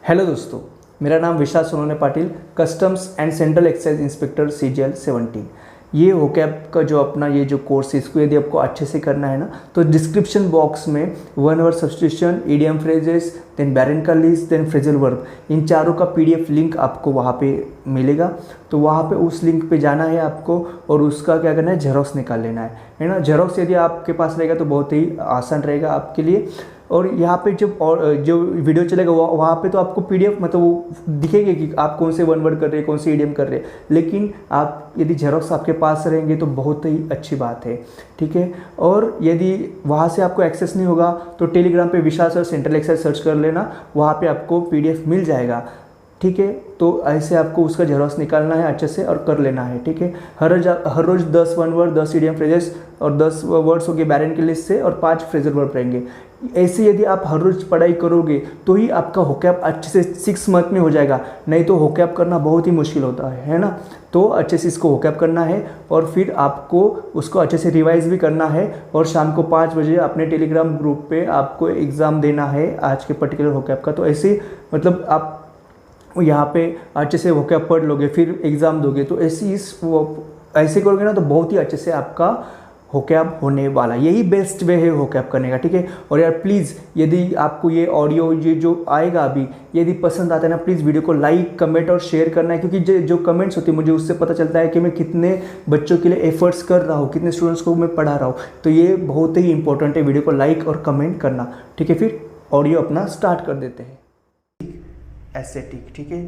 Hello दोस्तों, मेरा नाम Vishal Sonone Patil, customs and central excise inspector CGL 17। ये होकैप का जो अपना ये जो कोर्स है, इसको यदि आपको अच्छे से करना है ना, तो डिस्क्रिप्शन बॉक्स में one word substitution, idiom phrases, then Barron का लिस्ट, देन फ्रेजल वर्ब, इन चारों का PDF लिंक आपको वहाँ पे मिलेगा। तो वहाँ पे उस लिंक पे जाना है आपको और उसका क्या करना है, जेरोक्स निकाल लेना है ना। जेरोक्स यदि आपके पास रहेगा तो बहुत ही आसान रहेगा आपके लिए। और यहाँ पे जो वीडियो चलेगा वहाँ पे तो आपको PDF मतलब वो दिखेगी कि आप कौन से वन वर्ड कर रहे हैं, कौन से इडियम कर रहे हैं। लेकिन आप यदि जेरोक्स आपके पास रहेंगे तो बहुत ही अच्छी बात है, ठीक है। और यदि वहाँ से आपको एक्सेस नहीं होगा तो टेलीग्राम पे विशाल सर सेंट्रल एक्साइज सर्च कर लेना, वहाँ पे आपको PDF मिल जाएगा, ठीक है। तो ऐसे आपको उसका जेरोक्स निकालना है अच्छे से और कर लेना है, ठीक है। हर रोज 10 वन वर्ड, 10 इडियम फ्रेजेस और 10 वर्ड्स होंगे बैरन की लिस्ट से और 5 फ्रेजल वर्ब रहेंगे। ऐसे यदि आप हर रोज पढ़ाई करोगे तो ही आपका होकैप अच्छे से 6 मंथ में हो जाएगा, नहीं तो होकैप करना बहुत ही मुश्किल होता है ना। तो अच्छे से इसको होकैप करना है और फिर आपको उसको अच्छे से रिवाइज भी करना है। और शाम को 5 बजे अपने टेलीग्राम ग्रुप पे आपको एग्ज़ाम देना है आज के पर्टिकुलर होकैप का। तो ऐसे मतलब आप यहाँ पे अच्छे से होकैप पढ़ लोगे फिर एग्ज़ाम दोगे, तो ऐसे करोगे ना तो बहुत ही अच्छे से आपका होकैप होने वाला। यही बेस्ट वे है होकैप करने का, ठीक है। और यार प्लीज़ यदि आपको ये ऑडियो ये जो आएगा अभी यदि पसंद आता है ना, प्लीज़ वीडियो को लाइक, कमेंट और शेयर करना है, क्योंकि जो कमेंट्स होती है मुझे उससे पता चलता है कि मैं कितने बच्चों के लिए एफर्ट्स कर रहा हूँ, कितने स्टूडेंट्स को मैं पढ़ा रहा हूँ। तो ये बहुत ही इंपॉर्टेंट है, वीडियो को लाइक और कमेंट करना, ठीक है। फिर ऑडियो अपना स्टार्ट कर देते हैं। एस्थेटिक, ठीक है,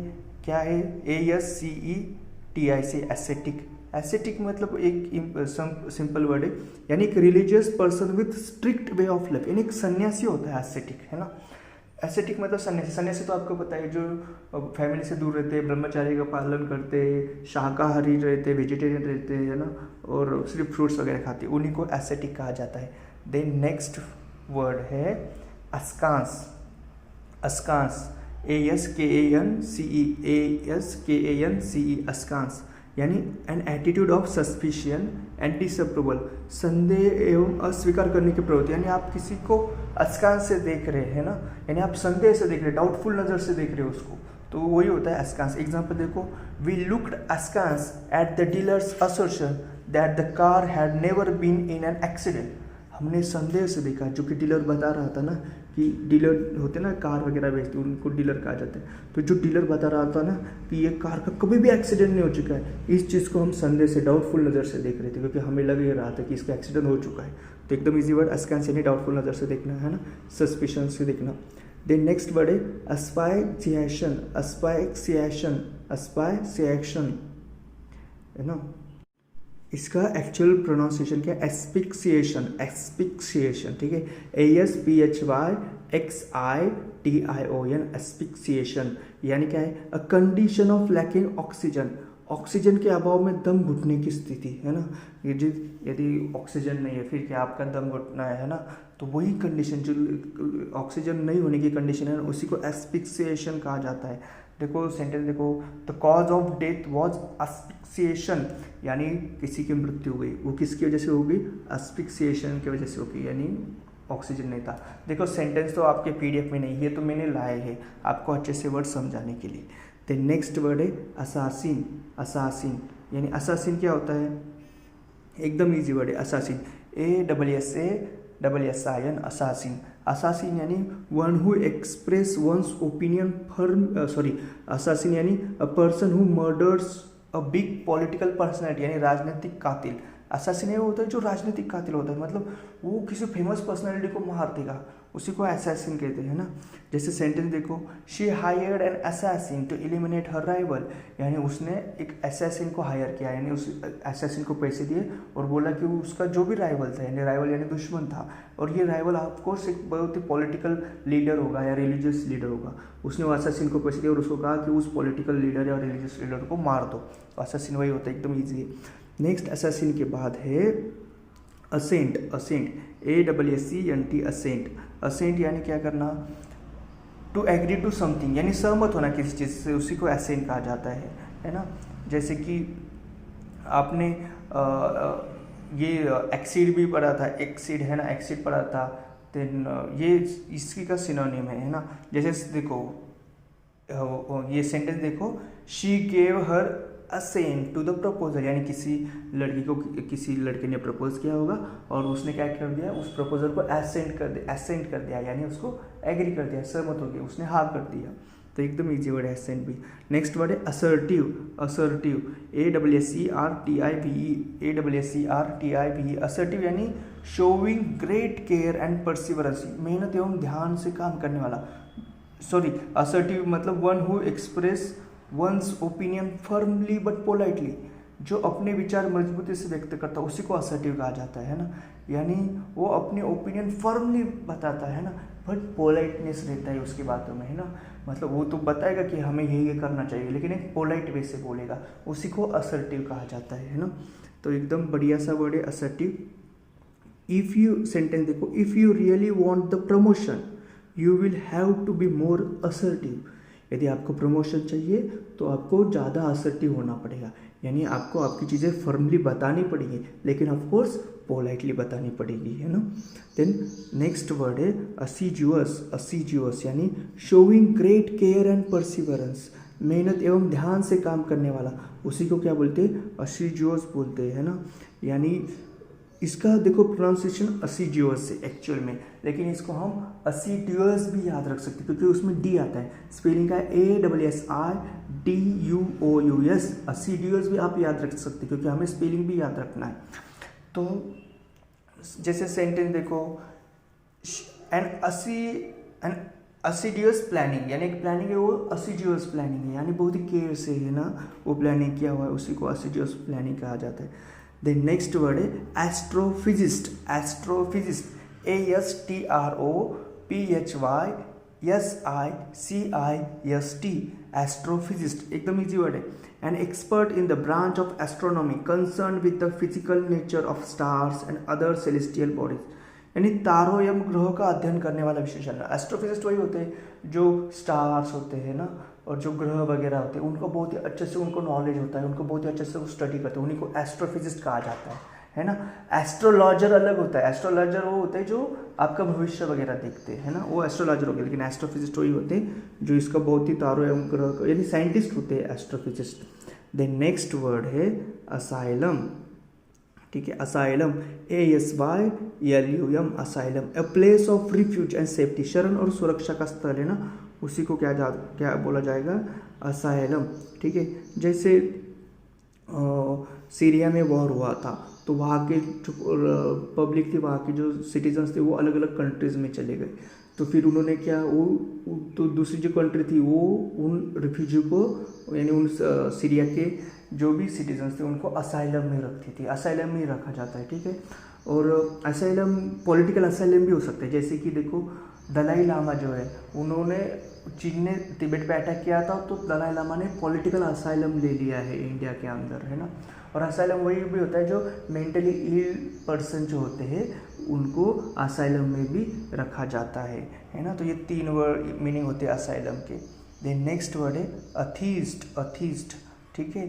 क्या है, ASCETIC, एस्थेटिक। एस्थेटिक मतलब एक सिंपल वर्ड है, यानी एक religious person with strict way of life, यानी एक सन्यासी होता है एस्थेटिक, है ना। एस्थेटिक मतलब सन्यासी। सन्यासी तो आपको पता है, जो फैमिली से दूर रहते हैं, ब्रह्मचार्य का पालन करते हैं, शाकाहारी रहते हैं, वेजिटेरियन रहते हैं, है ना, और सिर्फ फ्रूट्स वगैरह खाते हैं, उन्हीं को एस्थेटिक कहा जाता है। देन नेक्स्ट वर्ड है अस्कांस। अस्कांस, ASKANCE, अस्कांस, यानी an attitude of suspicion and disapproval, संदेह एवं अस्वीकार करने की प्रवृत्ति। यानी आप किसी को अस्कांस से देख रहे हैं ना, यानी आप संदेह से देख रहे हैं, डाउटफुल नज़र से देख रहे हो उसको, तो वही होता है अस्कांस। एग्जाम्पल देखो, we looked askance at the dealer's assertion that the car had never been in an accident. हमने संदेह से देखा, जो कि डीलर बता रहा था ना, कि डीलर होते ना कार वगैरह बेचते, उनको डीलर कहा जाता है। तो जो डीलर बता रहा था ना कि ये कार का कभी भी एक्सीडेंट नहीं हो चुका है, इस चीज़ को हम संदेह से, डाउटफुल नज़र से देख रहे थे, क्योंकि हमें लग ही रहा था कि इसका एक्सीडेंट हो चुका है। तो एकदम इजी वर्ड अस्कांस, यानी डाउटफुल नज़र से देखना, है ना, सस्पिशन से देखना। देन नेक्स्ट वर्ड है अस्पायक्सिएशन। अस्पायक्सिएशन, अस्पायक्सिएशन, है ना। इसका एक्चुअल प्रोनाउंसिएशन क्या है, एस्पिक्सिएशन, एस्पिक्सिएशन, ठीक है, ASPHYXITION, एस्पिक्सिएशन, यानी क्या है, a condition of lacking oxygen, oxygen के अभाव में दम घुटने की स्थिति, है ना। यदि ऑक्सीजन नहीं है फिर क्या आपका दम घुटना है ना। तो वही कंडीशन, जो ऑक्सीजन नहीं होने की कंडीशन है, उसी को एस्पिक्सिएशन कहा जाता है। देखो सेंटेंस देखो, the cause of death was asphyxiation, यानी किसी की मृत्यु हुई, वो किसकी वजह से होगी, एस्पिक्सिएशन की वजह से होगी, यानी ऑक्सीजन नहीं था। देखो सेंटेंस तो आपके PDF में नहीं है, तो मैंने लाए हैं आपको अच्छे से वर्ड समझाने के लिए। तो नेक्स्ट वर्ड है असासिन। असासिन, यानी असासिन क्या होता है, एकदम इजी वर्ड है असासिन, ASSASSIN, असासिन। असासिन यानी one who express one's opinion firm, assassin यानी a person who murders a big political personality, यानी राजनीतिक कातिल। असासिन ये होता है जो राजनीतिक कातिल होता है, मतलब वो किसी फेमस पर्सनैलिटी को मार देगा, उसी को असैसिन कहते हैं ना। जैसे सेंटेंस देखो, she hired an assassin to eliminate her rival, यानी उसने एक असैसिन को हायर किया, यानी उस असैसिन को पैसे दिए और बोला कि उसका जो भी राइवल था, यानी राइवल यानी दुश्मन था, और ये राइवल ऑफकोर्स एक बहुत ही पॉलिटिकल लीडर होगा या रिलीजियस लीडर होगा, उसने वो असैसिन को पैसे दिए और उसको कहा कि उस पॉलिटिकल लीडर या रिलीजियस लीडर को मार दो। तो असैसिन वही होता है, एकदम ईजी है। नेक्स्ट असैसिन के बाद है assent. Assent, ASSENT, assent. Assent यानी क्या करना, टू एग्री टू समथिंग, यानी सहमत होना किसी चीज़ से, उसी को असेंट कहा जाता है ना। जैसे कि आपने ये एक्सीड भी पढ़ा था, एक्सीड है ना, एक्सीड पढ़ा था, देन ये इसी का सिनोनिम है ना। जैसे देखो ये सेंटेंस देखो, she gave her assent to the proposal, यानी किसी लड़की को किसी लड़के ने प्रपोज किया होगा और उसने क्या कर दिया, उस प्रपोजल को एसेंट कर दिया, यानी उसको एग्री कर दिया, सहमत हो गया, उसने हाँ कर दिया। तो एकदम इजी वर्ड है एसेंट भी। नेक्स्ट वर्ड है असर्टिव। असर्टिव ASSERTIVE असर्टिव यानी showing great care and perseverance, मेहनत एवं ध्यान से काम करने वाला। असर्टिव मतलब one who express one's opinion firmly but politely, जो अपने विचार मजबूती से व्यक्त करता है उसी को असर्टिव कहा जाता है ना, यानी वो अपने ओपिनियन फर्मली बताता है ना, बट पोलाइटनेस रहता है उसकी बातों में, है ना, मतलब वो तो बताएगा कि हमें ये करना चाहिए, लेकिन एक पोलाइट वे से बोलेगा, उसी को असर्टिव कहा जाता है ना। तो एकदम बढ़िया सा वर्ड है असर्टिव। इफ़ यू सेंटेंस देखो, if you really want the promotion you will have to be more assertive. यदि आपको प्रमोशन चाहिए तो आपको ज़्यादा असर्टिव होना पड़ेगा, यानी आपको आपकी चीज़ें फर्मली बतानी पड़ेगी, लेकिन ऑफ कोर्स पोलाइटली बतानी पड़ेगी, है ना। देन नेक्स्ट वर्ड है असीजुअस। असीजुअस यानी showing great care and perseverance, मेहनत एवं ध्यान से काम करने वाला, उसी को क्या बोलते हैं, असीजुअस बोलते हैं, है ना। यानी इसका देखो प्रोनाउंसिएशन असीजुअस है एक्चुअल में, लेकिन इसको हम असीड्यूअस भी याद रख सकते हैं क्योंकि उसमें डी आता है, स्पेलिंग का ASSIDUOUS। असीड्यूअस भी आप याद रख सकते हैं क्योंकि हमें स्पेलिंग भी याद रखना है। तो जैसे सेंटेंस देखो, एन असीड्यूअस प्लानिंग, यानी एक प्लानिंग है वो असीड्यूअस प्लानिंग है, यानी बहुत ही केयर से है ना वो प्लानिंग किया हुआ है, उसी को असीड्यूअस प्लानिंग कहा जाता है। देन नेक्स्ट वर्ड है एस्ट्रोफिजिस्ट। एस्ट्रोफिजिस्ट ASTROPHYSICIST एस्ट्रोफिजिस्ट, एकदम इजी वर्ड है। An expert in the branch of astronomy concern with the physical nature of stars and other celestial bodies, यानी तारों एवं ग्रहों का अध्ययन करने वाला विशेषज्ञ। एस्ट्रोफिजिस्ट वही होते हैं जो स्टार्स होते हैं ना और जो ग्रह वगैरह होते हैं उनको बहुत ही अच्छे से उनको नॉलेज होता है, उनको बहुत ही अच्छे से वो स्टडी करते हैं, उन्हीं को एस्ट्रोफिजिस्ट कहा जाता है ना। एस्ट्रोलॉजर अलग होता है, एस्ट्रोलॉजर वो होते हैं जो आपका भविष्य वगैरह देखते हैं, है ना, वो एस्ट्रोलॉजर हो गया, लेकिन एस्ट्रोफिजिस्ट वही होते हैं जो इसका बहुत ही तारों एवं ग्रह यानी साइंटिस्ट होते हैं एस्ट्रोफिजिस्ट। देन नेक्स्ट वर्ड है असाइलम। ठीक है, asylum ASYLUM asylum, a place of refuge and safety, शरण और सुरक्षा का स्थल है ना, उसी को क्या बोला जाएगा, असाइलम। ठीक है, जैसे सीरिया में वॉर हुआ था तो वहाँ के जो पब्लिक थी, वहाँ के जो सिटीजन्स थे वो अलग अलग कंट्रीज़ में चले गए, तो फिर उन्होंने क्या तो दूसरी जो कंट्री थी वो उन रिफ्यूजी को यानी उन सीरिया के जो भी सिटीजन्स थे उनको असाइलम में रखती थी, असाइलम में ही रखा जाता है। ठीक है, और असाइलम पॉलिटिकल असाइलम भी हो सकता है, जैसे कि देखो दलाई लामा जो है उन्होंने चीन ने तिब्बत पे अटैक किया था तो दलाई लामा ने पॉलिटिकल असाइलम ले लिया है इंडिया के अंदर, है ना। और असाइलम वही भी होता है जो मेंटली इल पर्सन जो होते हैं उनको असाइलम में भी रखा जाता है ना। तो ये 3 वर्ड मीनिंग होते हैं असाइलम के। देन नेक्स्ट वर्ड है अथीस्ट। अथीस्ट, ठीक है,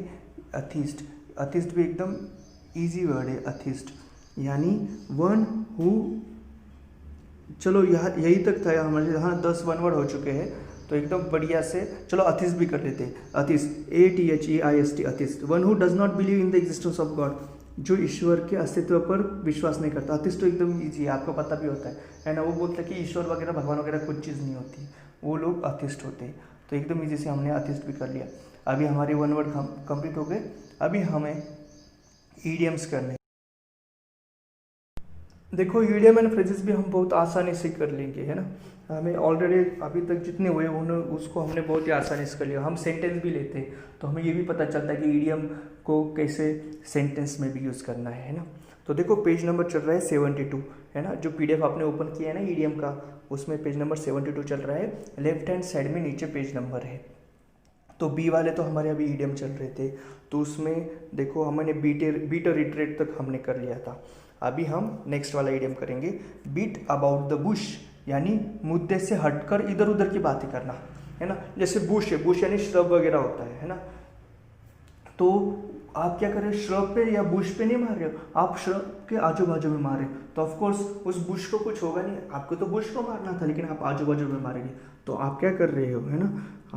अथीस्ट। अथीस्ट भी एकदम इजी वर्ड है, अथीस्ट यानी वन हु, चलो यहाँ यही तक था हमारे, यहाँ 10 वन वर्ड हो चुके हैं, तो एकदम बढ़िया से चलो अथिस्ट भी कर लेते हैं। Atheist ATHEIST, atheist, one who does not believe in the existence of God, जो ईश्वर के अस्तित्व पर विश्वास नहीं करता। अथिस्ट तो एकदम ईजी है, आपको पता भी होता है ना, वो बोलता है कि ईश्वर वगैरह भगवान वगैरह कुछ चीज़ नहीं होती, वो लोग अथिस्ट होते हैं। तो एकदम ईजी से हमने अथिस्ट भी कर लिया। अभी हमारे वन वर्ड कंप्लीट हो गए, अभी हमें ईडियम्स करने। देखो ईडियम एंड फ्रेजेस भी हम बहुत आसानी से कर लेंगे, है ना, हमें ऑलरेडी अभी तक जितने हुए उसको हमने बहुत ही आसानी से कर लिया। हम सेंटेंस भी लेते हैं तो हमें ये भी पता चलता है कि ईडियम को कैसे सेंटेंस में भी यूज़ करना है ना। तो देखो पेज नंबर चल रहा है 72, है ना, जो PDF आपने ओपन किया है ना ईडियम का, उसमें पेज नंबर 72 चल रहा है, लेफ्ट हैंड साइड में नीचे पेज नंबर है। तो बी वाले तो हमारे अभी ईडियम चल रहे थे, तो उसमें देखो हमने बीट और रिट्रेट तक हमने कर लिया था। अभी हम नेक्स्ट वाला ईडियम करेंगे, बीट अबाउट द बुश, यानी मुद्दे से हटकर इधर उधर की बातें करना, है ना। जैसे बुश है, बुश यानी श्रब वगैरह होता है ना, तो आप क्या कर रहे हो, श्रब पे या बुश पे नहीं मार रहे हो, आप श्रब के आजू बाजू में मार रहे हो, तो ऑफकोर्स उस बुश को कुछ होगा नहीं, आपको तो बुश को मारना था, लेकिन आप आजू बाजू में मारेंगे। तो आप क्या कर रहे हो, है ना,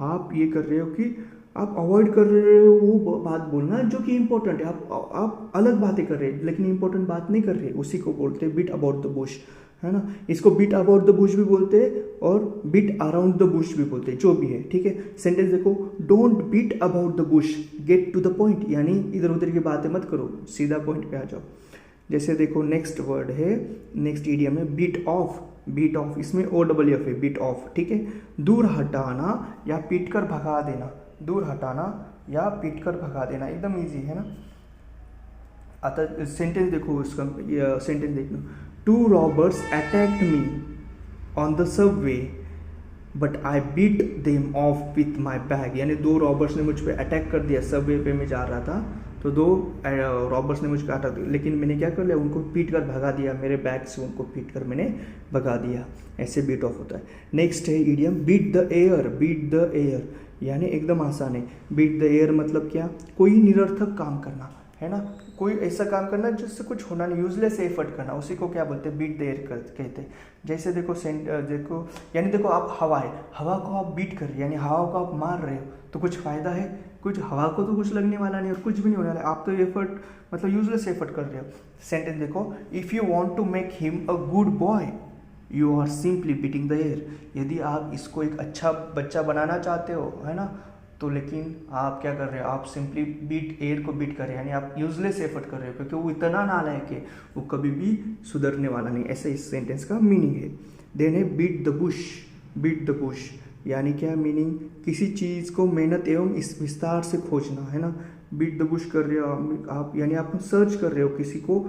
आप ये कर रहे हो कि आप अवॉइड कर रहे हो वो बात बोलना जो कि इंपॉर्टेंट है। आप अलग बातें कर रहे हैं लेकिन इंपॉर्टेंट बात नहीं कर रहे, उसी को बोलते हैं बीट अबाउट द बुश, है ना। इसको बीट अबाउट द बुश भी बोलते हैं और बीट अराउंड द बुश भी बोलते हैं, जो भी है, ठीक है। सेंटेंस देखो, don't beat about the bush, get to the point, यानी इधर उधर की बातें मत करो, सीधा पॉइंट पे आ जाओ। जैसे देखो नेक्स्ट वर्ड है, नेक्स्ट इडियम है बीट ऑफ। बीट ऑफ, इसमें OFF है, बीट ऑफ, ठीक है। दूर हटाना या पीट कर भगा देना, दूर हटाना या पीट कर भगा देना, एकदम ईजी है ना। आता सेंटेंस देखो, उसका सेंटेंस देखना, 2 robbers attacked me on the subway but I beat them off with my bag, यानी 2 रॉबर्स ने मुझ पर अटैक कर दिया, सबवे पे मैं जा रहा था तो 2 रॉबर्स ने मुझ पर अटैक दिया, लेकिन मैंने क्या कर लिया, उनको पीट कर भगा दिया, मेरे बैग से उनको पीट कर मैंने भगा दिया, ऐसे बीट ऑफ होता है। नेक्स्ट है idiom beat the air. Beat the air यानी एकदम आसान है। बीट द एयर मतलब क्या, कोई निरर्थक काम करना, है ना, कोई ऐसा काम करना जिससे कुछ होना नहीं, यूजलेस एफर्ट करना, उसी को क्या बोलते हैं, बीट द एयर कहते हैं। जैसे देखो देखो, यानी देखो आप हवा है, हवा को आप बीट कर रहे हो, यानी हवा को आप मार रहे हो, तो कुछ फायदा है, कुछ हवा को तो कुछ लगने वाला नहीं और कुछ भी नहीं होने वाला, आप तो एफर्ट मतलब यूजलेस एफर्ट कर रहे हो। सेंटेंस देखो, if you want to make him a good boy you are simply beating the air. यदि आप इसको एक अच्छा बच्चा बनाना चाहते हो, है ना, तो लेकिन आप क्या कर रहे हो, आप सिंपली बीट एयर को बीट कर रहे हैं, यानी आप यूजलेस एफर्ट कर रहे हो, क्योंकि वो इतना नालायक है, वो कभी भी सुधरने वाला नहीं, ऐसा इस सेंटेंस का मीनिंग है। देन है beat the bush. Beat the bush यानी क्या मीनिंग, किसी चीज़ को मेहनत एवं इस विस्तार से खोजना, है ना। बीट द बुश कर रहे हो आप, यानी आप सर्च कर रहे हो किसी को,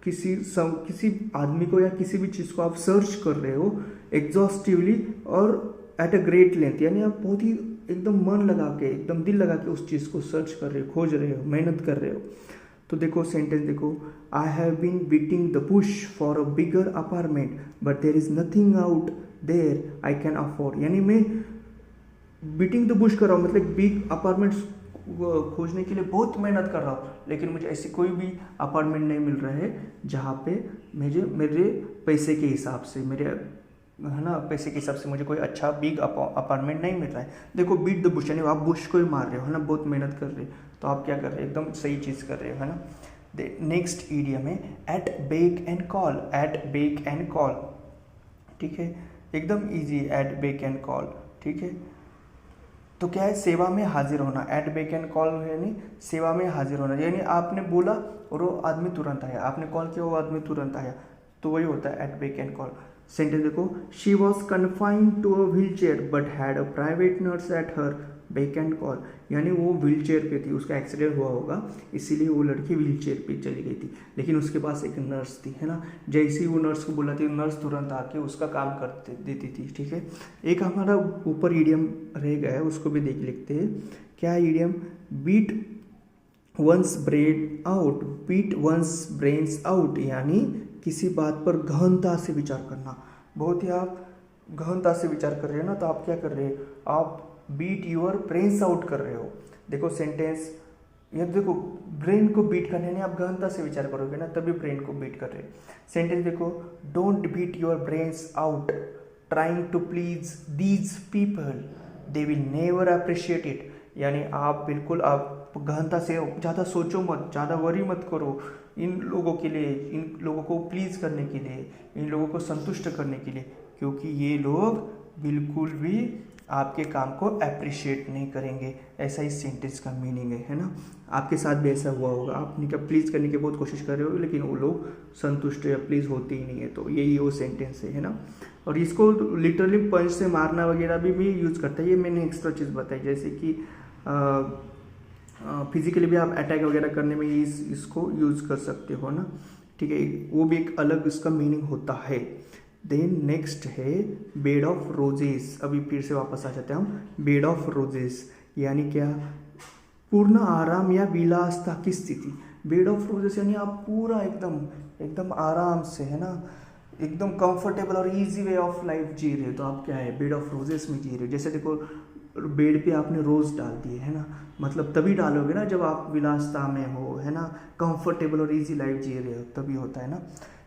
किसी आदमी को या किसी भी चीज़ को आप सर्च कर रहे हो एग्जॉस्टिवली और एट अ ग्रेट लेंथ, यानी आप बहुत ही एकदम मन लगा के, एकदम दिल लगा के उस चीज़ को सर्च कर रहे हो, खोज रहे हो, मेहनत कर रहे हो। तो देखो सेंटेंस देखो, I have been beating the bush for a bigger apartment but there is nothing out there I can afford, यानी मैं बीटिंग द बुश कर रहा हूँ, मतलब बिग अपार्टमेंट्स खोजने के लिए बहुत मेहनत कर रहा हूँ, लेकिन मुझे ऐसी कोई भी अपार्टमेंट नहीं मिल रहा है जहाँ पे मेरे पैसे के हिसाब से, मेरे, है ना, पैसे के हिसाब से मुझे कोई अच्छा बिग अपार्टमेंट नहीं मिल रहा है। देखो बीट द बुश यानी आप बुश को ही मार रहे हो, है ना, बहुत मेहनत कर रहे हो, तो आप क्या कर रहे हो, एकदम सही चीज़ कर रहे हो, है ना। नेक्स्ट इडियम है at beck and call. At beck and call, ठीक है, एकदम easy, at beck and call, ठीक है। तो क्या है, सेवा में हाजिर होना। एट बेक एंड कॉल यानी सेवा में हाजिर होना, यानी आपने बोला और वो आदमी तुरंत आया, आपने कॉल किया वो आदमी तुरंत आया, तो वही होता है at beck and call. Sentence देखो, she was confined to a wheelchair but had a private nurse at her beck and call, यानी वो व्हील चेयर पे थी, उसका एक्सीडेंट हुआ होगा इसीलिए वो लड़की व्हील चेयर पे चली गई थी, लेकिन उसके पास एक नर्स थी, है ना। जैसे ही वो नर्स को बुलाती नर्स तुरंत आके उसका काम कर देती थी, ठीक है। एक हमारा ऊपर इडियम रह गया है, उसको भी देख लिखते हैं। क्या idiom, beat one's brain out. Beat one's brains out यानी किसी बात पर गहनता से विचार करना। बहुत ही आप गहनता से विचार कर रहे हो ना, तो आप क्या कर रहे हो, आप बीट यूर ब्रेन्स आउट कर रहे हो। देखो सेंटेंस, ये देखो ब्रेन को बीट करने नहीं, आप गहनता से विचार करोगे ना तभी ब्रेन को बीट कर रहे हैं। सेंटेंस देखो, don't beat your brains out trying to please these people they will never appreciate it, यानी आप बिल्कुल आप गहनता से ज़्यादा सोचो मत, ज़्यादा वरी मत करो इन लोगों के लिए, इन लोगों को प्लीज़ करने के लिए, इन लोगों को संतुष्ट करने के लिए, क्योंकि ये लोग बिल्कुल भी आपके काम को अप्रिशिएट नहीं करेंगे। ऐसा इस सेंटेंस का मीनिंग है ना। आपके साथ भी ऐसा हुआ होगा, आप उनका प्लीज़ करने की बहुत कोशिश कर रहे हो लेकिन वो लोग संतुष्ट या प्लीज़ होते ही नहीं है, तो यही वो सेंटेंस है ना। और इसको लिटरली पंच से मारना वगैरह भी यूज़ करता है, ये मैंने एक्स्ट्रा चीज़ बताई, जैसे कि फिजिकली भी आप अटैक वगैरह करने में इसको यूज़ कर सकते हो ना, ठीक है, वो भी एक अलग इसका मीनिंग होता है। देन नेक्स्ट है बेड ऑफ रोजेस। अभी फिर से वापस आ जाते हैं हम, बेड ऑफ रोजेस यानी क्या, पूर्ण आराम या विलासता की स्थिति। बेड ऑफ रोजेस यानी आप पूरा एकदम आराम से, है ना, एकदम कंफर्टेबल और इजी वे ऑफ लाइफ जी रहे हो, तो आप क्या है, बेड ऑफ रोजेस में जी रहे हो। जैसे देखो बेड पे आपने रोज़ डाल दिए, है ना, मतलब तभी डालोगे ना जब आप विलासता में हो, है ना, कंफर्टेबल और इजी लाइफ जी रहे हो, तभी होता है ना।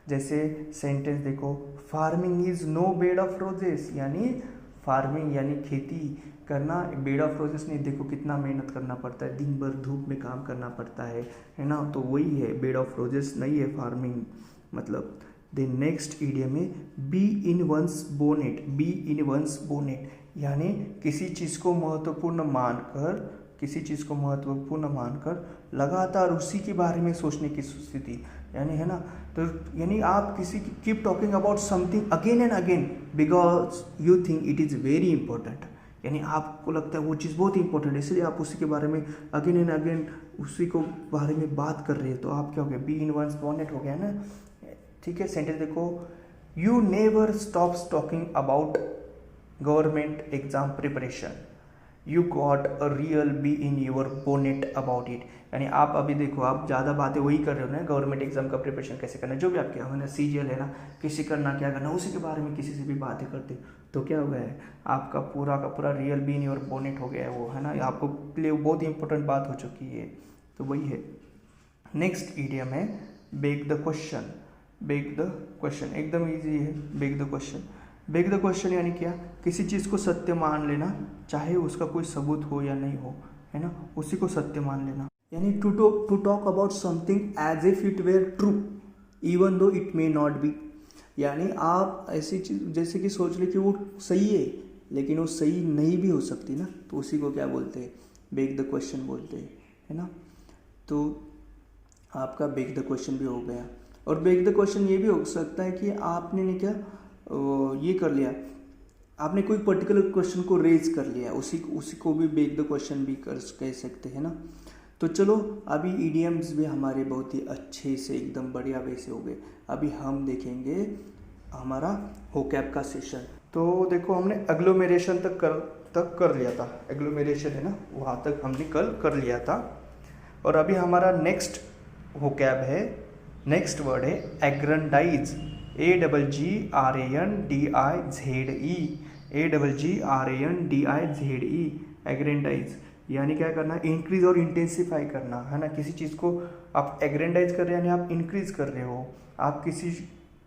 जैसे सेंटेंस देखो, farming is no bed of roses, यानी फार्मिंग यानी खेती करना बेड ऑफ रोजेस नहीं, देखो कितना मेहनत करना पड़ता है, दिन भर धूप में काम करना पड़ता है ना, तो वही है, बेड ऑफ रोजेस नहीं है फार्मिंग मतलब। द नेक्स्ट ईडियम है bee in one's bonnet, bee in one's bonnet, यानी किसी चीज़ को महत्वपूर्ण मानकर, किसी चीज़ को महत्वपूर्ण मानकर लगातार उसी के बारे में सोचने की स्थिति, यानी है ना, तो यानी आप किसी keep talking about something again and again because you think it is very important, यानी आपको लगता है वो चीज़ बहुत इंपॉर्टेंट है, इसलिए आप उसी के बारे में अगेन एंड अगेन उसी को बारे में बात कर रहे हैं, तो आप क्या हो गया, बी इन वंस बोनेट हो गया ना। ठीक है, सेंटेंस देखो, you never stops talking about government exam preparation, you got a real be in your bonnet about it, यानी आप अभी देखो आप ज़्यादा बातें वही कर रहे हो ना, गवर्नमेंट एग्जाम का प्रिपरेशन कैसे करना है, जो भी आप क्या हो ना, सीजीएल है ना, किसी करना क्या करना, उसी के बारे में किसी से भी बातें करते हो, तो क्या हो गया है, आपका पूरा का पूरा real be in your bonnet हो गया है वो, है ना, आपको लिए बहुत ही इंपॉर्टेंट बात हो चुकी है, तो वही है। नेक्स्ट ईडियम है beg the question, beg the question एकदम ईजी है, beg the question, beg the question यानी क्या, किसी चीज़ को सत्य मान लेना, चाहे उसका कोई सबूत हो या नहीं हो, है ना, उसी को सत्य मान लेना, यानी to talk about something as if it were true even though it may not be, यानी आप ऐसी चीज़ जैसे कि सोच ले कि वो सही है लेकिन वो सही नहीं भी हो सकती ना, तो उसी को क्या बोलते हैं, बेग द क्वेश्चन बोलते हैं, है ना। तो आपका बेग द क्वेश्चन भी हो गया, और बेग द क्वेश्चन ये भी हो सकता है कि आपने ने क्या ये कर लिया, आपने कोई पर्टिकुलर क्वेश्चन को रेज कर लिया, उसी को भी बेग द क्वेश्चन भी कह सकते हैं ना। तो चलो अभी ईडियम्स भी हमारे बहुत ही अच्छे से एकदम बढ़िया वे से हो गए, अभी हम देखेंगे हमारा वोकैब का सेशन। तो देखो हमने एग्लोमेरेशन तक कर लिया था, एग्लोमेरेशन है ना, वहाँ तक हमने कल कर लिया था, और अभी हमारा नेक्स्ट वोकैब है, नेक्स्ट वर्ड है एग्रेंडाइज, AGGRANDIZE, एग्रेंडाइज, यानी क्या करना, इंक्रीज और इंटेंसिफाई करना, है ना, किसी चीज़ को आप एग्रेंडाइज कर रहे हैं यानी आप इंक्रीज कर रहे हो, आप किसी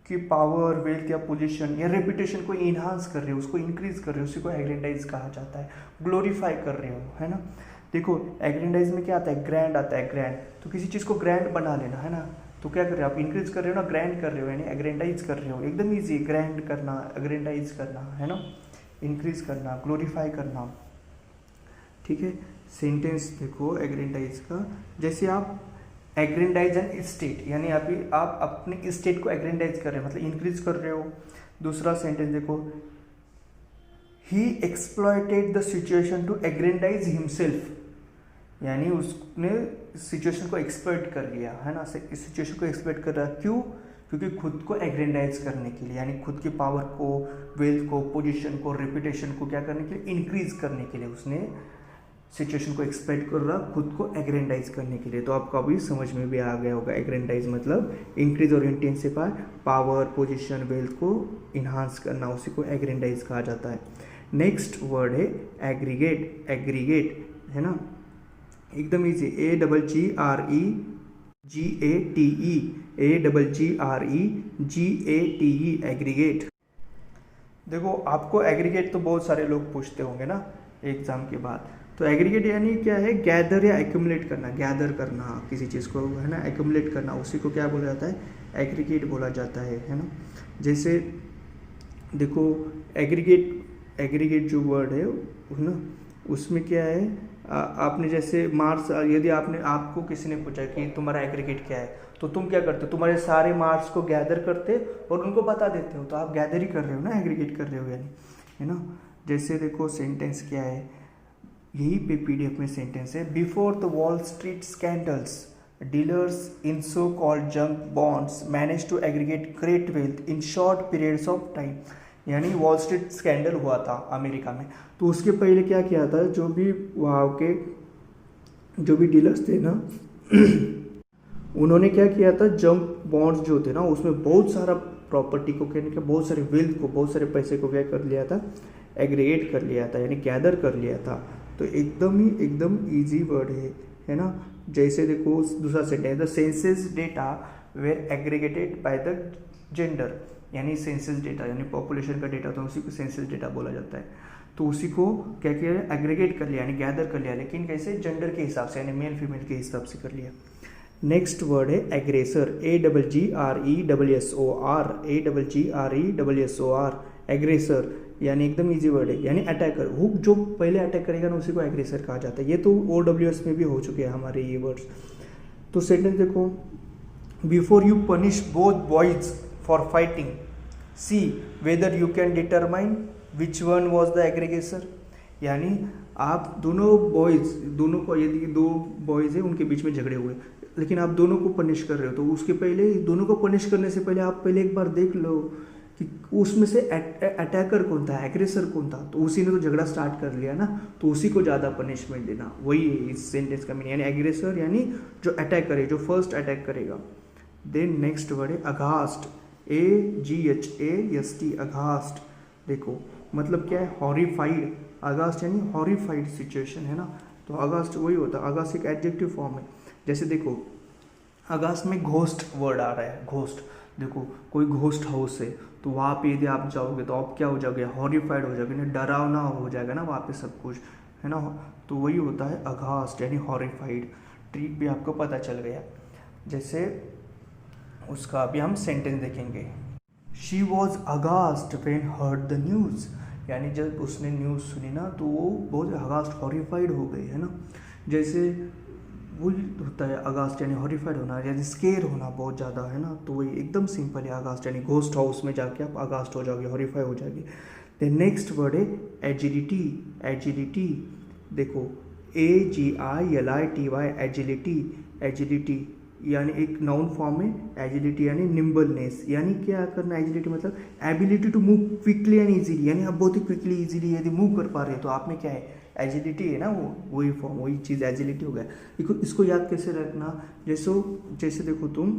की पावर, वेल्थ या पोजीशन या रेपुटेशन को इन्हांस कर रहे हो, उसको इंक्रीज कर रहे हो, उसी को एग्रेंडाइज कहा जाता है, ग्लोरीफाई कर रहे हो, है ना। देखो एग्रेंडाइज में क्या आता है, ग्रैंड आता है, ग्रैंड, तो किसी चीज़ को ग्रैंड बना लेना, है ना, तो क्या कर रहे हो आप, इंक्रीज कर रहे हो ना, ग्रैंड कर रहे हो, यानी एग्रेंडाइज कर रहे हो, एकदम ईजी, ग्रैंड करना, एग्रेंडाइज करना, है ना, इंक्रीज करना, ग्लोरीफाई करना। ठीक है, सेंटेंस देखो एग्रेंडाइज का, जैसे आप एग्रेंडाइज एन स्टेट, यानी आप अपने स्टेट को एग्रेंडाइज कर रहे हो, मतलब इंक्रीज कर रहे हो। दूसरा सेंटेंस देखो, he exploited the situation to aggrandize himself, यानी उसने सिचुएशन को एक्सप्लॉइट कर लिया, है ना, इस सिचुएशन को एक्सप्लॉइट कर रहा, क्यों, क्योंकि खुद को एग्रेंडाइज करने के लिए, यानी खुद की पावर को, वेल्थ को, पोजीशन को, रेपुटेशन को क्या करने के लिए, इंक्रीज करने के लिए उसने सिचुएशन को एक्सप्लॉइट कर रहा, खुद को एग्रेंडाइज करने के लिए। तो आपको अभी समझ में भी आ गया होगा, एग्रेंडाइज मतलब इंक्रीज और इंटेंसिफाई, पावर, पोजीशन, वेल्थ को इन्हांस करना, उसी को एग्रेंडाइज कहा जाता है। नेक्स्ट वर्ड है एग्रीगेट, एग्रीगेट, है ना, एकदम इजी, AGGREGATE, एग्रीगेट। देखो आपको एग्रीगेट तो बहुत सारे लोग पूछते होंगे ना एग्जाम के बाद, तो एग्रीगेट यानी क्या है, गैदर या एक्यूमुलेट करना, गैदर करना किसी चीज़ को, है ना, एक्यूमुलेट करना, उसी को क्या बोला जाता है, एग्रीगेट बोला जाता है ना। जैसे देखो एग्रीगेट जो वर्ड है ना, उसमें क्या है, आपने जैसे मार्क्स, यदि आपको किसी ने पूछा कि तुम्हारा एग्रीगेट क्या है, तो तुम क्या करते हो, तुम्हारे सारे मार्क्स को गैदर करते और उनको बता देते हो, तो आप गैदर ही कर रहे हो ना, एग्रीगेट कर रहे हो यानी, है ना। जैसे देखो सेंटेंस क्या है, यही पे पीडीएफ में सेंटेंस है, before the Wall Street scandals dealers in so called junk bonds manage to aggregate great wealth in short periods of time, यानी वॉल स्ट्रीट स्कैंडल हुआ था अमेरिका में, तो उसके पहले क्या किया था, जो भी वहाँ के जो भी डीलर्स थे ना उन्होंने क्या किया था, जंक बॉन्ड्स जो थे ना उसमें बहुत सारा प्रॉपर्टी को, कहने के बहुत सारे वेल्थ को, बहुत सारे पैसे को क्या कर लिया था, एग्रीगेट कर लिया था यानी गैदर कर लिया था। तो एकदम ईजी वर्ड है ना। जैसे देखो दूसरा sentence, the census data were aggregated by the gender, यानी सेंसस डेटा यानी पॉपुलेशन का डेटा, तो उसी को सेंसस डेटा बोला जाता है। तो उसी को क्या किया, एग्रीगेट कर लिया यानी गैदर कर लिया, लेकिन कैसे, जेंडर के हिसाब से यानी मेल फीमेल के हिसाब से कर लिया। नेक्स्ट वर्ड है एग्रेसर, AGGRESSOR, एग्रेसर यानी एकदम इजी वर्ड है यानी अटैकर। हु जो पहले अटैक करेगा ना उसी को एग्रेसर कहा जाता है। ये तो OWS में भी हो चुके हैं हमारे ये वर्ड्स। तो सेंटेंस देखो, before you punish both boys for fighting see whether you can determine which one was the aggressor, यानी आप दोनों को, यदि दो बॉयज़ हैं उनके बीच में झगड़े हुए, लेकिन आप दोनों को पनिश कर रहे हो, तो उसके पहले दोनों को पनिश करने से पहले आप पहले एक बार देख लो कि उसमें से अटैकर कौन था, एग्रेसर कौन था। तो उसी ने तो झगड़ा स्टार्ट कर लिया ना, तो उसी को ज़्यादा पनिशमेंट देना, वही है इस सेंटेंस का मीनिंग, यानी एग्रेसर यानी जो अटैक करे, जो फर्स्ट अटैक करेगा। देन नेक्स्ट वर्ड है अघास्ट, AGHAST, अघास्ट। देखो मतलब क्या है, हॉरिफाइड। अगास्ट यानी हॉरिफाइड सिचुएशन है ना, तो अगास्ट वही होता है। अगास्ट एक एडजेक्टिव फॉर्म है। जैसे देखो अगास्ट में घोस्ट वर्ड आ रहा है, घोस्ट। देखो कोई घोस्ट हाउस है, तो वहाँ पे यदि आप जाओगे तो आप क्या हो जाओगे, हॉरिफाइड हो जाओगे ना, डरावना हो जाएगा ना वहाँ पे सब कुछ, है ना। तो वही होता है अगास्ट यानी हॉरिफाइड। ट्रिक भी आपको पता चल गया। जैसे उसका अभी हम सेंटेंस देखेंगे, she was aghast when heard the news, यानी जब उसने न्यूज़ सुनी ना तो वो बहुत अगास्ट हॉरिफाइड हो गई, है ना। जैसे वही होता है अगास्ट यानी हॉरिफाइड होना, यानी स्केयर होना बहुत ज़्यादा, है ना। तो वही एकदम सिंपल है अगास्ट, यानी घोस्ट हाउस में जाके आप अगास्ट हो जाओगे, हॉरिफाई हो जाओगे। देन नेक्स्ट वर्ड है एजिलिटी, एजिलिटी। देखो AGILITY, एजिलिटी, एजिलिटी यानी एक नाउन फॉर्म है। एजिलिटी यानी निम्बलनेस, यानी क्या करना, एजिलिटी मतलब ability to move quickly and easily, यानी आप बहुत ही क्विकली इजीली यदि मूव कर पा रहे हो तो आप में क्या है, एजिलिटी है ना। वही फॉर्म, वही चीज़ एजिलिटी हो गया। इसको याद कैसे रखना, जैसे देखो तुम,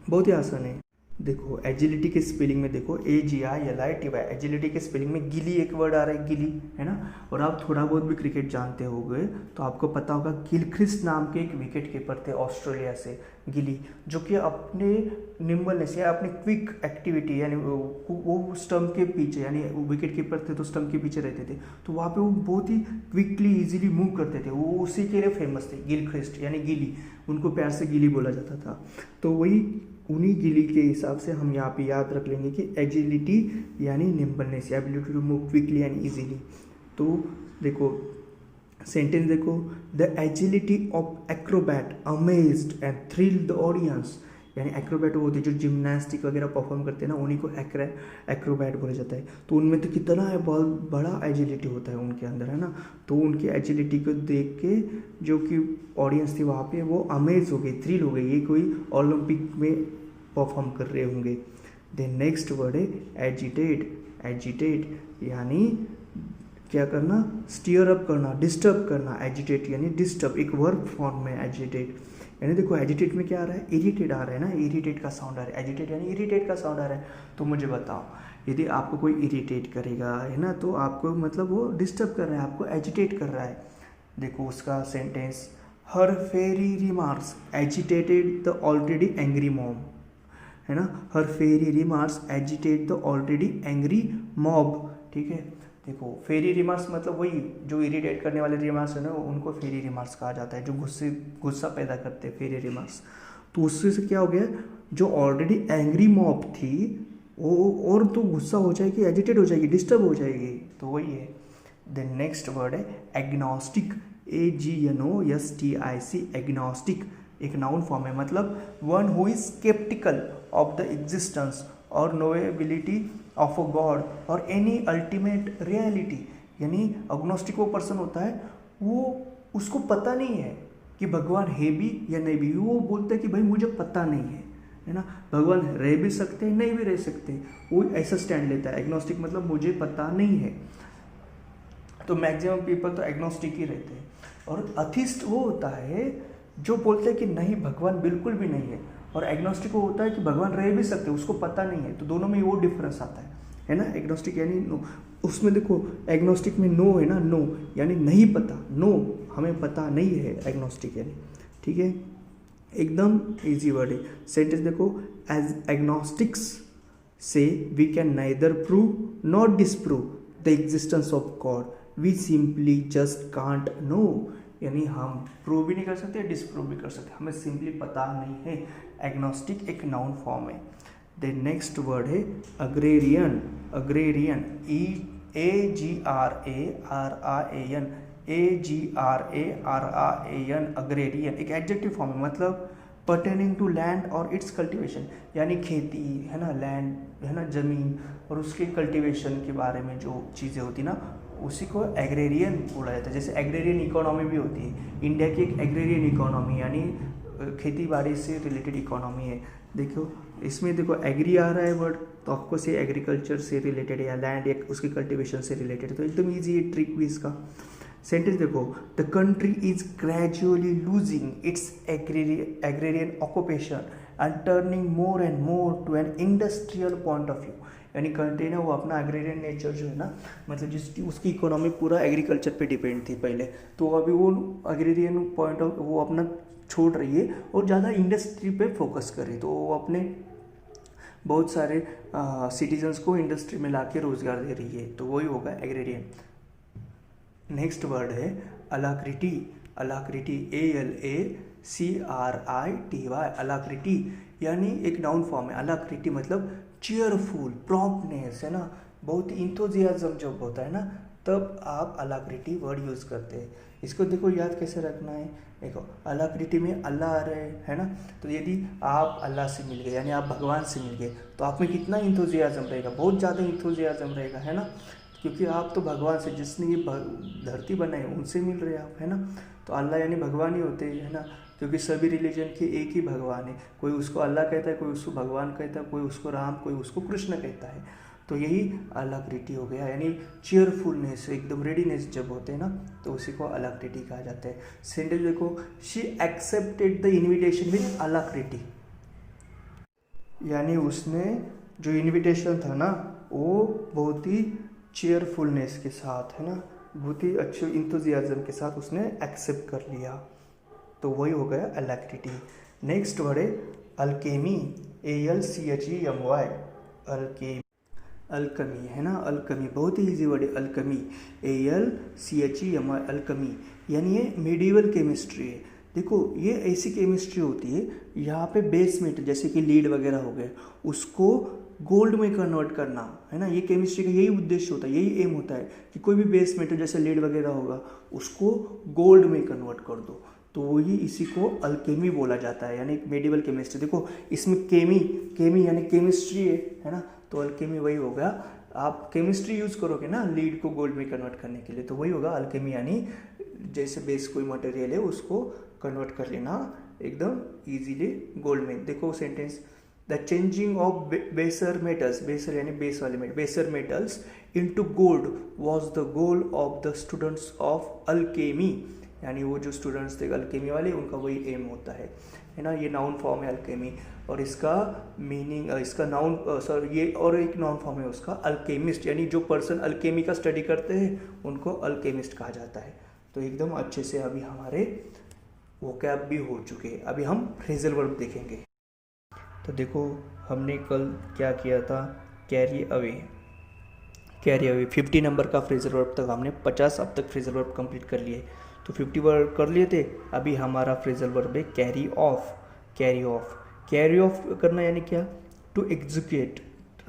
बहुत ही आसान है। देखो एजिलिटी के स्पेलिंग में देखो AGILITY, एजिलिटी के स्पेलिंग में गिली एक वर्ड आ रहा है, गिली, है ना। और आप थोड़ा बहुत भी क्रिकेट जानते होंगे तो आपको पता होगा गिलक्रिस्ट नाम के एक विकेट कीपर थे ऑस्ट्रेलिया से, गिली, जो कि अपने निम्बलनेस या अपनी क्विक एक्टिविटी यानी वो स्टंप के पीछे, यानी विकेट कीपर थे तो स्टंप के पीछे रहते थे, तो वहाँ पे वो बहुत ही क्विकली इजीली मूव करते थे। वो उसी के लिए फेमस थे, गिलक्रिस्ट यानी गिली, उनको प्यार से गिली बोला जाता था। तो वही उन्हीं गिली के हिसाब से हम यहाँ पे याद रख लेंगे कि एजिलिटी यानी nimbleness, ability to move quickly and easily. तो देखो सेंटेंस देखो, the agility of acrobat amazed and thrilled the audience, यानी एक्रोबैट वो होते हैं जो जिम्नास्टिक वगैरह परफॉर्म करते हैं ना, उन्हीं को एक्रोबैट बोला जाता है। तो उनमें तो कितना है, बहुत बड़ा एजिलिटी होता है उनके अंदर, है ना। तो उनकी एजिलिटी को देख के जो कि ऑडियंस थी वहाँ पे वो अमेज हो गई, थ्रिल हो गई, ये कोई ओलंपिक में परफॉर्म कर रहे होंगे। देन नेक्स्ट वर्ड है एजिटेट, एजिटेट यानी क्या करना, स्टीयर अप करना, डिस्टर्ब करना। एजिटेट यानी डिस्टर्ब, एक वर्ब फॉर्म में एजिटेट, यानी देखो एजिटेट में क्या आ रहा है, इरिटेट आ रहा है ना, इरिटेट का साउंड आ रहा है, एजिटेट यानी इरिटेट का साउंड आ रहा है। तो मुझे बताओ, यदि आपको कोई इरिटेट करेगा, है ना, तो आपको मतलब वो डिस्टर्ब कर रहा है, आपको एजिटेट कर रहा है। देखो उसका sentence, her fiery remarks agitated the already angry mom, है ना। Her fiery remarks agitate the already angry mob, ठीक है। देखो फेरी रिमार्क्स मतलब वही जो इरिटेट करने वाले रिमार्क्स है ना, उनको फेरी रिमार्क्स कहा जाता है, जो गुस्सा पैदा करते हैं, फेरी रिमार्क्स। तो उससे से क्या हो गया, जो ऑलरेडी एंग्री मॉब थी वो और तो गुस्सा हो जाएगी, एजिटेट हो जाएगी, डिस्टर्ब हो जाएगी। तो वही है। देन नेक्स्ट वर्ड है एग्नोस्टिक, AGNOSTIC, एग्नोस्टिक एक नाउन फॉर्म है, मतलब one who is sceptical of the existence और नोएबिलिटी ऑफ अ गॉड और एनी अल्टीमेट रियलिटी, यानी अग्नोस्टिक वो पर्सन होता है, वो उसको पता नहीं है कि भगवान है भी या नहीं भी, वो बोलता है कि भाई मुझे पता नहीं है ना, भगवान रह भी सकते हैं नहीं भी रह सकते, वो ऐसा स्टैंड लेता है। एग्नोस्टिक मतलब मुझे पता नहीं है। तो मैक्सिमम पीपल तो एग्नोस्टिक ही रहते हैं। और अथिस्ट वो होता है जो बोलता है कि नहीं भगवान बिल्कुल भी नहीं है, और एग्नोस्टिक वो होता है कि भगवान रह भी सकते हैं, उसको पता नहीं है। तो दोनों में वो डिफरेंस आता है। है ना, एग्नोस्टिक यानी नो। उसमें देखो एग्नोस्टिक में नो है ना, नो यानी नहीं पता, नो हमें पता नहीं है, एग्नोस्टिक यानी, ठीक है, एकदम इजी वर्ड है। सेंटेंस देखो, एज एग्नोस्टिक्स से we can neither prove not disprove the existence of God, we simply just can't know, यानी हम प्रूव भी नहीं कर सकते, डिसप्रूव भी कर सकते, हमें सिंपली पता नहीं है। एग्नोस्टिक एक नाउन फॉर्म है। देन नेक्स्ट वर्ड है agrarian. Agrarian, AGRARIAN, AGRARIAN, agrarian एक एडजेक्टिव फॉर्म है, मतलब पर्टेनिंग टू लैंड और इट्स कल्टीवेशन, यानी खेती है ना, लैंड है ना, ज़मीन और उसके कल्टीवेशन के बारे में जो चीज़ें होती ना, उसी को एग्रेरियन बोला जाता है। जैसे एग्रेरियन इकोनॉमी भी होती है, इंडिया की एक एग्रेरियन इकोनॉमी यानी खेती बाड़ी से रिलेटेड इकोनॉमी है। देखो इसमें देखो एग्री आ रहा है वर्ड, तो आपको से एग्रीकल्चर से रिलेटेड या लैंड या उसकी कल्टीवेशन से रिलेटेड, तो एकदम ईजी है ट्रिक भी इसका। सेंटेंस देखो, the country is gradually losing its agrarian occupation and turning more and more to an industrial point of view, यानी कंट्री ना वो अपना एग्रेरियन नेचर जो है ना, मतलब जिसकी उसकी इकोनॉमी पूरा एग्रीकल्चर पे डिपेंड थी पहले, तो अभी वो एग्रेरियन पॉइंट ऑफ वो अपना छोड़ रही है और ज़्यादा इंडस्ट्री पे फोकस कर रही है, तो वो अपने बहुत सारे सिटीजन्स को इंडस्ट्री में ला के रोजगार दे रही है, तो वही होगा एग्रेरियन। नेक्स्ट वर्ड है अलाक्रिटी। अलाक्रिटी, ALACRITY, अलाक्रिटी यानी एक नाउन फॉर्म है। अलाक्रिटी मतलब चीयरफुल, प्रॉम्प्टनेस है ना, बहुत ही इंथुजियाज्म जब होता है ना, तब आप अलाक्रिटी वर्ड यूज़ करते हैं। इसको देखो याद कैसे रखना है, देखो अलाक्रिटी में अल्लाह आ रहे है ना, तो यदि आप अल्लाह से मिल गए यानी आप भगवान से मिल गए, तो आप में कितना इंथुजियाज्म रहेगा, बहुत ज़्यादा इंथुजियाज्म रहेगा, है ना, क्योंकि आप तो भगवान से, जिसने ये धरती बनाई उनसे मिल रहे हैं आप, है ना, तो अल्लाह यानी भगवान ही होते हैं, है ना, क्योंकि सभी रिलीजन के एक ही भगवान है, कोई उसको अल्लाह कहता है, कोई उसको भगवान कहता है, कोई उसको राम, कोई उसको कृष्ण कहता है, तो यही अलाक्रिटी हो गया, यानी चीयरफुलनेस, एकदम रेडीनेस जब होते हैं ना, तो उसी को अलाक्रिटी कहा जाता है। सेंटेंस देखो, she accepted the invitation with alacrity, यानी उसने जो इन्विटेशन था ना वो बहुत ही चीयरफुलनेस के साथ, है ना, बहुत ही अच्छे इंथुजियाज्म के साथ उसने एक्सेप्ट कर लिया, तो वही हो गया अलाक्रिटी। नेक्स्ट वर्ड है अल्केमी, ALCHEMY, अल्केमी, अल्कमी है ना, अल्कमी बहुत ही इजी वर्ड है, अल्कमी, ALCHEMY, अल्कमी यानी ये मेडिवल केमिस्ट्री है। देखो ये ऐसी केमिस्ट्री होती है, यहाँ पे बेस मेटल जैसे कि लीड वगैरह हो गए, उसको गोल्ड में कन्वर्ट करना, है ना, ये केमिस्ट्री का यही उद्देश्य होता है, यही एम होता है कि कोई भी बेस मेटल जैसे लीड वगैरह होगा उसको गोल्ड में कन्वर्ट कर दो, तो वही इसी को अल्केमी बोला जाता है, यानी मेडिवल केमिस्ट्री। देखो इसमें केमी यानी केमिस्ट्री है ना, तो अल्केमी वही होगा, आप केमिस्ट्री यूज़ करोगे ना लीड को गोल्ड में कन्वर्ट करने के लिए, तो वही होगा अल्केमी, यानी जैसे बेस कोई मटेरियल है उसको कन्वर्ट कर लेना एकदम इजीली गोल्ड में। देखो सेंटेंस, द चेंजिंग ऑफ बेसर मेटल्स, बेसर यानी बेस वाले मेटल, बेसर metals into gold was the goal of the students of Alchemy, यानी वो जो स्टूडेंट्स थे अल्केमी वाले उनका वही एम होता है ना। ये नाउन फॉर्म है अल्केमी, और इसका मीनिंग, इसका नाउन सॉरी ये और एक नाउन फॉर्म है उसका अल्केमिस्ट, यानी जो पर्सन अल्केमी का स्टडी करते हैं उनको अल्केमिस्ट कहा जाता है। तो एकदम अच्छे से अभी हमारे वोकैब भी हो चुके हैं, अभी हम फ्रेजल वर्ब देखेंगे। तो देखो हमने कल क्या किया था, carry away, carry away 50 number का फ्रेजल वर्ब तक हमने 50 अब तक फ्रेजल वर्ब कंप्लीट कर लिए, तो 50 वर्ब कर लिए थे। अभी हमारा फ्रेजल वर्ब है carry off. Carry off, carry off करना यानी क्या, टू एग्जीक्यूट,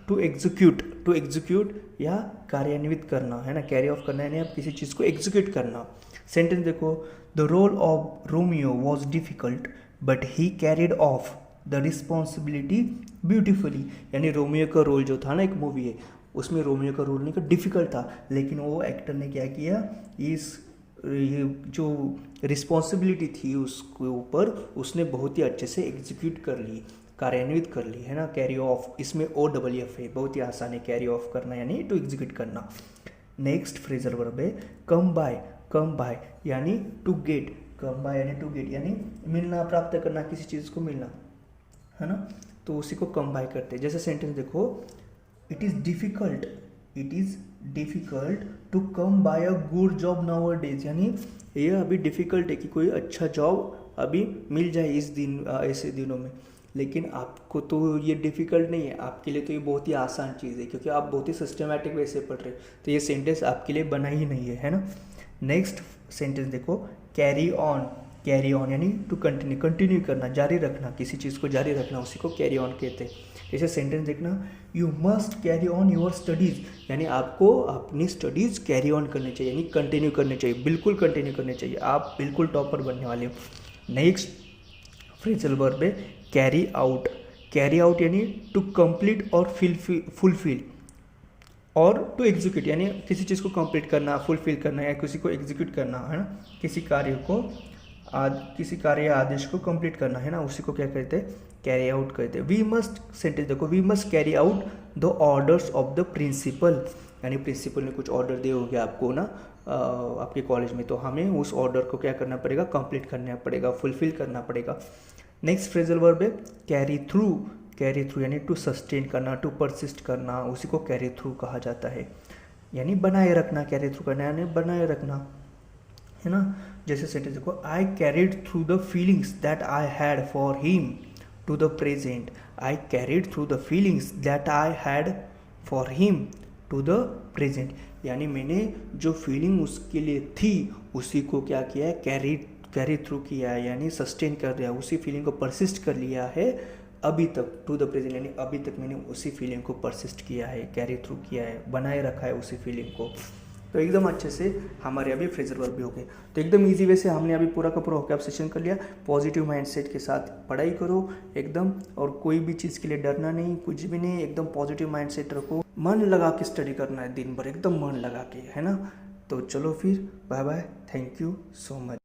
टू एग्जीक्यूट या कार्यान्वित करना, है ना, कैरी ऑफ करना यानी आप किसी चीज़ को एग्जीक्यूट करना। सेंटेंस देखो, the role of Romeo was difficult but he carried off the responsibility beautifully, यानी रोमियो का रोल जो था ना, एक मूवी है उसमें रोमियो का रोल नहीं का डिफिकल्ट था, लेकिन वो एक्टर ने क्या किया, ये जो रिस्पॉन्सिबिलिटी थी उसके ऊपर उसने बहुत ही अच्छे से एग्जीक्यूट कर ली, कार्यान्वित कर ली, है ना। कैरी ऑफ, इसमें OFF है, बहुत ही आसान है कैरी ऑफ करना यानी टू एग्जीक्यूट करना। नेक्स्ट फ्रेजल वर्ब है कम बाय। कम बाय यानी टू गेट, कम बाय यानी टू गेट यानी मिलना, प्राप्त करना, किसी चीज़ को मिलना, है ना, तो उसी को कम बाय करते हैं। जैसे सेंटेंस देखो, it is difficult to come by a good job nowadays, यानी ये अभी डिफ़िकल्ट है कि कोई अच्छा जॉब अभी मिल जाए इस दिन ऐसे दिनों में, लेकिन आपको तो ये डिफ़िकल्ट नहीं है, आपके लिए तो ये बहुत ही आसान चीज़ है क्योंकि आप बहुत ही सिस्टमेटिक वे से पढ़ रहे हो, तो ये सेंटेंस आपके लिए बना ही नहीं है ना। नेक्स्ट सेंटेंस देखो, कैरी ऑन यानी टू कंटिन्यू करना, जारी रखना, किसी चीज़ को जारी रखना, उसी को कैरी ऑन कहते हैं। जैसे सेंटेंस देखना, you must carry on your studies, यानी आपको अपनी स्टडीज़ कैरी ऑन करनी चाहिए, यानी कंटिन्यू करनी चाहिए, बिल्कुल कंटिन्यू करनी चाहिए, आप बिल्कुल टॉपर बनने वाले हो। नेक्स्ट फ्रेजल वर्ब है कैरी आउट यानी टू कंप्लीट और फुलफिल और टू एग्जीक्यूट, यानी किसी चीज़ को कंप्लीट करना, फुलफिल करना या किसी को एग्जीक्यूट करना है ना, किसी कार्य या आदेश को कंप्लीट करना है ना, उसी को क्या कहते हैं, कैरी आउट कहते हैं। वी मस्ट सेंटेंस देखो, we must carry out the orders of the principal, यानी प्रिंसिपल ने कुछ ऑर्डर दिए होंगे आपको ना आपके कॉलेज में, तो हमें उस ऑर्डर को क्या करना पड़ेगा, कंप्लीट करना पड़ेगा, फुलफिल करना पड़ेगा। नेक्स्ट फ्रेजल वर्ब है कैरी थ्रू यानी टू सस्टेन करना, टू परसिस्ट करना, उसी को कैरी थ्रू कहा जाता है, यानी बनाए रखना, कैरी थ्रू करना यानी बनाए रखना है ना। जैसे सेंटेंस देखो, I carried through the feelings that I had for him to the present, I carried through the feelings that I had for him to the present, यानी मैंने जो फीलिंग उसके लिए थी उसी को क्या किया है, कैरी थ्रू किया है, यानी सस्टेन कर दिया, उसी फीलिंग को परसिस्ट कर लिया है अभी तक, टू द प्रेजेंट यानी अभी तक मैंने उसी फीलिंग को परसिस्ट किया है, कैरी थ्रू किया है, बनाए रखा है उसी फीलिंग को। तो एकदम अच्छे से हमारे अभी फ्रेजल वर्ब भी हो गए। तो एकदम इजी वे से हमने अभी पूरा का पूरा वोकैब सेशन कर लिया। पॉजिटिव माइंडसेट के साथ पढ़ाई करो एकदम, और कोई भी चीज़ के लिए डरना नहीं, कुछ भी नहीं, एकदम पॉजिटिव माइंडसेट रखो, मन लगा के स्टडी करना है दिन भर, एकदम मन लगा के, है ना। तो चलो फिर, bye bye, thank you so much.